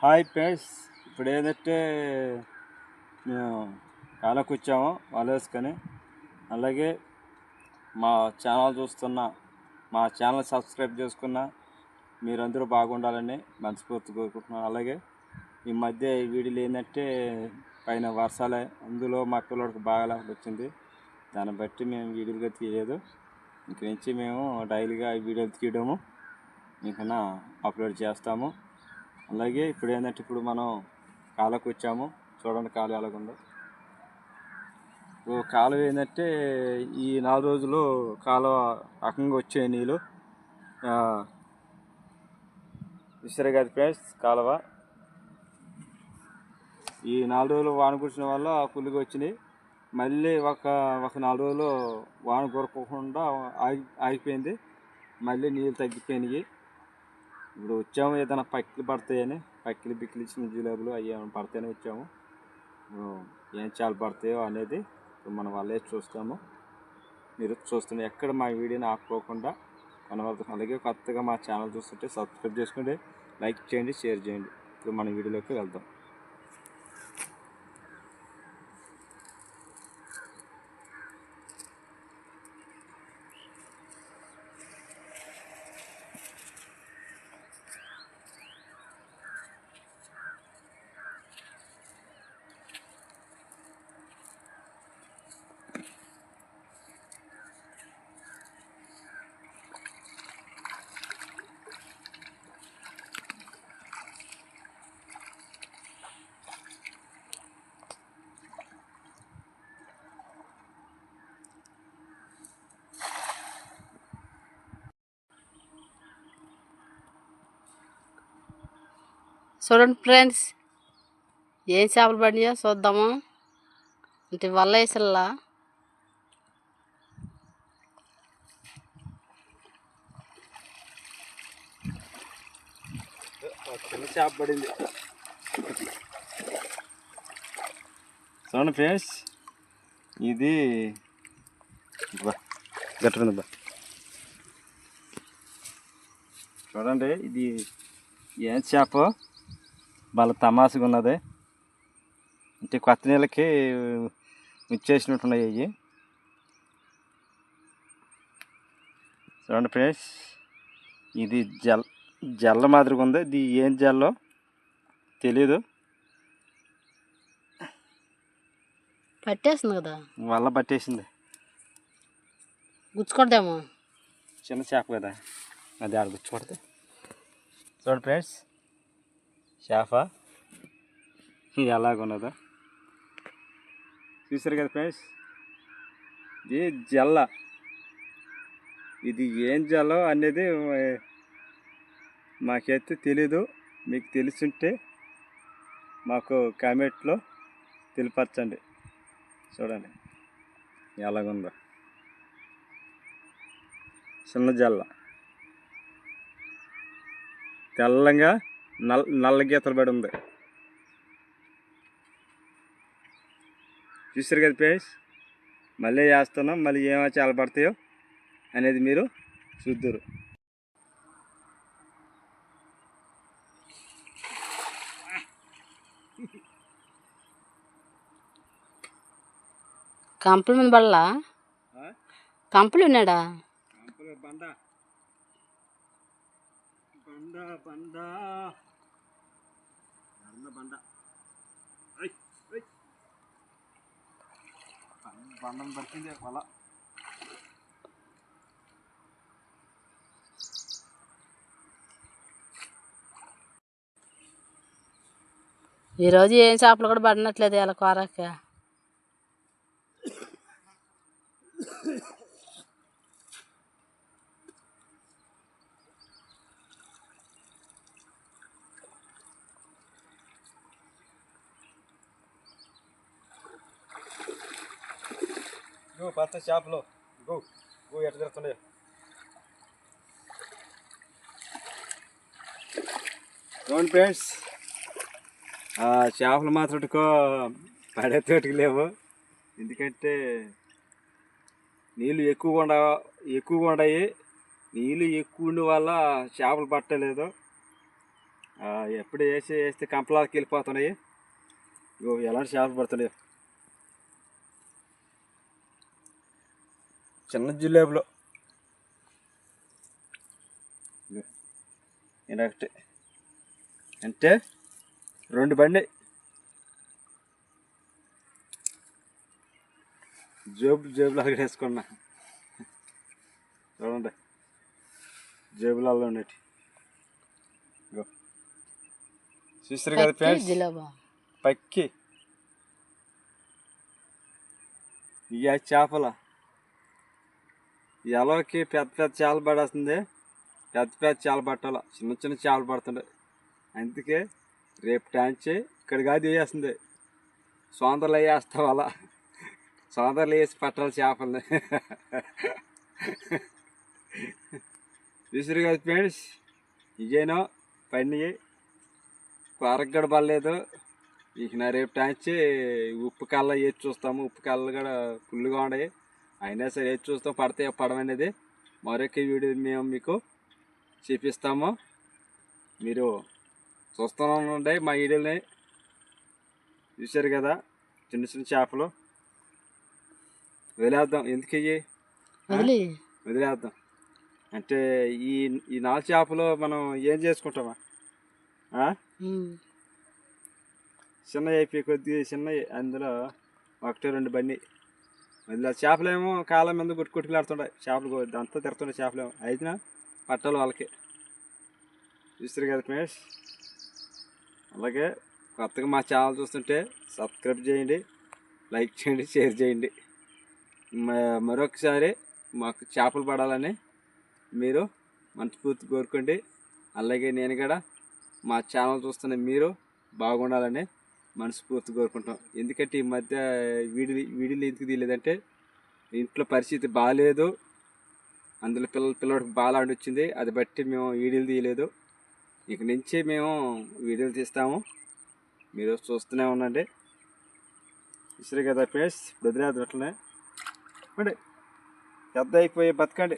Hi friends, ఇప్పుడు ఏదంటే మేము కాలకు వచ్చాము వల వేసుకొని. అలాగే మా ఛానల్ చూస్తున్న, మా ఛానల్ సబ్స్క్రైబ్ చేసుకున్న మీరందరూ బాగుండాలని మనస్ఫూర్తి కోరుకుంటున్నాను. అలాగే ఈ మధ్య ఈ వీడియోలు ఏంటంటే పైన వర్షాలే, అందులో మా పిల్లడికి బాగా వచ్చింది. దాన్ని బట్టి మేము వీడియోలుగా తీయలేదు. ఇంక నుంచి మేము డైలీగా ఈ వీడియోలు తీయడము ఇంకా అప్లోడ్ చేస్తాము. అలాగే ఇప్పుడు ఏంటంటే ఇప్పుడు మనం కాలువకు వచ్చాము. చూడండి కాలువ ఎలాగుందో. కాలువ ఏంటంటే ఈ 4 రోజులు కాలువ రకంగా వచ్చే నీళ్ళు విసిరే కదా ఫ్రెండ్స్. కాలువ ఈ 4 రోజులు వాన కురిసిన వల్ల ఫుల్గా వచ్చినాయి. మళ్ళీ ఒక 4 రోజులు వాన కురకకుండా ఆగిపోయింది. మళ్ళీ నీళ్ళు తగ్గిపోయినాయి. ఇప్పుడు వచ్చాము ఏదైనా పక్కిలు పడతాయని, పక్కిలు బిక్కిలు చిన్న జిలేబులు అవి ఏమైనా పడతాయని వచ్చాము. ఏం చాలా పడతాయో అనేది మనం వాళ్ళే చూస్తాము. మీరు చూస్తున్న ఎక్కడ మా వీడియోని ఆపుకోకుండా కనబడుతుంది. అలాగే కొత్తగా మా ఛానల్ చూస్తుంటే సబ్స్క్రైబ్ చేసుకోండి, లైక్ చేయండి, షేర్ చేయండి. ఇప్పుడు మన వీడియోలోకి వెళ్దాం. చూడండి ఫ్రెండ్స్, ఏం చేపలు పడినాయో చూద్దాము. అంటే వల్ల వేసల్లా చిన్న చేప పడింది. చూడండి ఫ్రెండ్స్, ఇది గట్టుంది బా. చూడండి, ఇది ఏం చేప వాళ్ళ తమాసుగా ఉన్నది. అంటే కొత్త నీళ్ళకి ముచ్చేసినట్టున్నాయి అవి. చూడండి ఫ్రెండ్స్, ఇది జల్ల మాదిరిగా ఉంది. ఇది ఏం జల్లో తెలీదు. పట్టేస్తుంది కదా, వల్ల పట్టేసింది. గుచ్చుకొడదాము. చిన్న చేప కదా, అది ఆడ గుచ్చుకొడితే. చూడండి ఫ్రెండ్స్, చేప ఇది ఎలాగున్నదో చూసారు కదా ఫ్రెండ్స్. ఇది జల్ల. ఇది ఏం జల్లో అనేది మాకైతే తెలీదు. మీకు తెలుసుంటే మాకు కామెంట్లో తెలియపరచండి. చూడండి ఎలాగుందో. చిన్న జల్ల, తెల్లంగా నల్ల గీతలు పడి ఉంది. చూసారు కదా ఫ్రెండ్స్. మళ్ళీ వేస్తున్నాం, మళ్ళీ ఏమో చాలా పడతాయో అనేది మీరు చూద్దరు. కంపుల మీద పడలా, కంపులు ఉన్నాడా? బండ బండ బండ బండ బండం పడుతుంది వల. ఈరోజు ఏం చేపలు కూడా పడినట్లేదు ఇలా కూరక. పచ్చ చేపలు గో గో ఎట్లా తిరుగుతున్నాయి. చూడండి ఫ్రెండ్స్, చేపలు మాత్రకో పడే తోటికి లేవు. ఎందుకంటే నీళ్ళు ఎక్కువగా ఉన్నాయి. నీళ్ళు ఎక్కువ ఉండే వల్ల చేపలు పట్టలేదు. ఎప్పుడు వేస్తే కంపలాకి వెళ్ళిపోతున్నాయి. ఇగో ఎలాంటి చేపలు పడుతున్నాయి. చిన్న జిలేబులో ఇలాంటి అంటే 2 బండి జేబులో వేసుకున్నా. చూడండి జేబులలో ఉండేటి. చూస్తారు కదా ఫ్రెండ్స్, పక్కి ఇక చేపల ఎలకి పెద్ద పెద్ద చేపలు పడేస్తుంది. పెద్ద చేపలు పట్టాల, చిన్న చిన్న చేపలు పడుతుండే. అందుకే రేపు టాంచి ఇక్కడ కాదు వేస్తుంది, సోందర్లు వేస్తాం. అలా సోందర్లు వేసి పట్టాలి చేపల్ని. చూసారు కదా ఫ్రెండ్స్, ఇదేనో పని కూరగడ పడలేదు. ఇక నా రేపు టాంచి ఉప్పు కళ్ళ వేసి చూస్తాము. ఉప్పు కళ్ళు కూడా ఫుల్గా ఉన్నాయి. అయినా సరే వేసి చూస్తాం, పడితే పడమనేది మరొక వీడియో మేము మీకు చూపిస్తాము. మీరు చూస్తూనే ఉండే మా వీడియోని. చూసారు కదా చిన్న చిన్న చేపలు. వదిలేద్దాం, ఎందుకు ఇవి వదిలేద్దాం అంటే ఈ 4 చేపలు మనం ఏం చేసుకుంటామా? చిన్నవి అయిపోయి కొద్దిగా చిన్నవి, అందులో 1-2 బండి వదిలే. చేపలేమో కాలం మీద కొట్టుకులాడుతుంటాయి. చేపలు అంతా తిరుగుతుండే చేపలేమో అయినా పట్టాలి వాళ్ళకి. చూస్తారు కదా ఫ్రెండ్స్. అలాగే కొత్తగా మా ఛానల్ చూస్తుంటే సబ్స్క్రైబ్ చేయండి, లైక్ చేయండి, షేర్ చేయండి. మరొకసారి మాకు చేపలు పడాలని మీరు మనస్ఫూర్తి కోరుకోండి. అలాగే నేను కూడా మా ఛానల్ చూస్తున్న మీరు బాగుండాలని మనస్ఫూర్తి కోరుకుంటాం. ఎందుకంటే ఈ మధ్య వీడియోలు ఎందుకు తీయలేదంటే ఇంట్లో పరిస్థితి బాగాలేదు. అందులో పిల్లడికి బాగా వచ్చింది, అది బట్టి మేము వీడియోలు తీయలేదు. ఇక నుంచి మేము వీడియోలు తీస్తాము, మీరు చూస్తూనే ఉండండి. ఇసురు కదా ఫ్రెండ్స్, బెదిరేది అట్లనే పెద్ద అయిపోయి బతకండి.